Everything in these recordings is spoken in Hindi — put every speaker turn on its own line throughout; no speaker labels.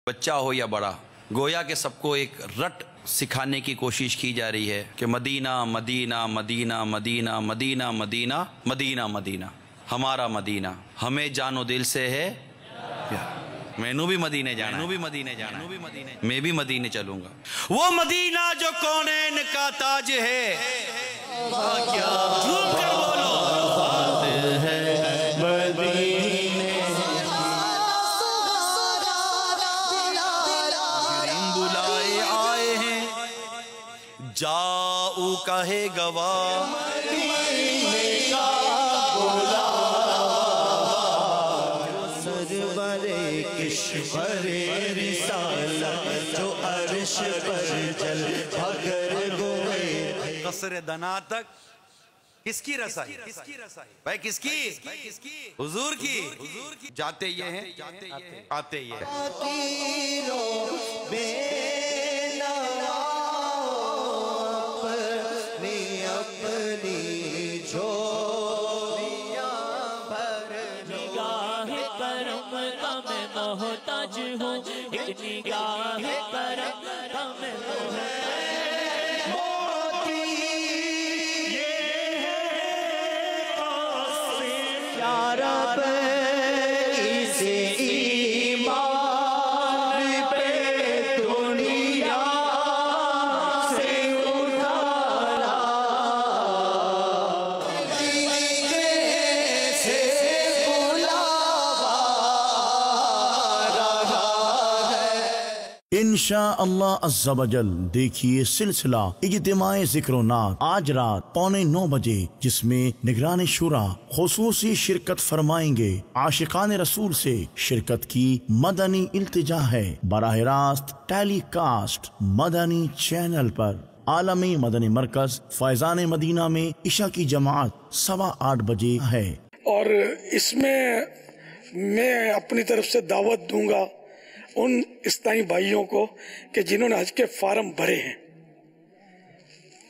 बच्चा हो या बड़ा, गोया के सबको एक रट सिखाने की कोशिश की जा रही है कि Medina Medina Medina Medina Medina Medina Medina Medina, हमारा मदीना हमें जानो दिल से है प्यार। मैनू भी मदीने जाना, मैं भी मदीने चलूंगा। वो मदीना जो कौनैन का ताज है, क्या झूम कर बोलो है मदीने। बुलाए आए हैं जाऊ कहे गवाह, मदीने का
किश्वरे रिसालत जो अर्श पर जल भगर गोए।
कसरे दना तक किसकी रसाई? भाई किसकी? हुजूर की। जाते ये हैं आते ये हैं।
मोहताज हूँ एक निगाह करम का मैं मोती, ये है प्यारा इसे ईमान पे दुनिया से उठाना, से
इंशा अल्लाह अज़्ज़ा वजल देखिए सिलसिला इज्तिमाए ज़िक्र-ओ-नात आज रात 8:45 बजे, जिसमें निगरान शुरा खुसूसी शिरकत फरमाएंगे। आशिकान रसूल से शिरकत की मदनी इल्तिजा है। बराह रास्त टेलीकास्ट मदनी चैनल पर। आलमी मदनी मरकज फैजान मदीना में इशा की जमात 8:15 बजे है।
और इसमें मैं अपनी तरफ से दावत दूंगा उन इस्लामी भाइयों को कि जिन्होंने हज के फार्म भरे हैं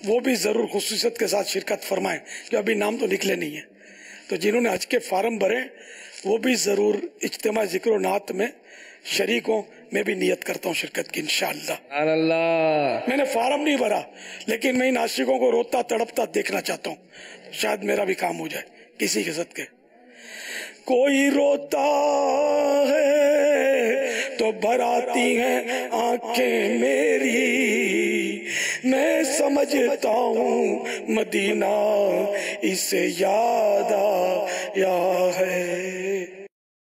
वो भी जरूर खुसूसियत के साथ शिरकत फरमाएं, कि अभी नाम तो निकले नहीं है। तो जिन्होंने हज के फार्म भरे वो भी जरूर इज्तिमा ज़िक्र-ओ-नात में शरीक हो। मैं भी नियत करता हूँ शिरकत की इंशाअल्लाह। मैंने फार्म नहीं भरा, लेकिन मैं इन आशिकों को रोता तड़पता देखना चाहता हूँ। शायद मेरा भी काम हो जाए किसी के सदके। कोई रोता है तो भराती हैं आंखें मेरी, मैं समझता हूँ मदीना इसे याद आया है।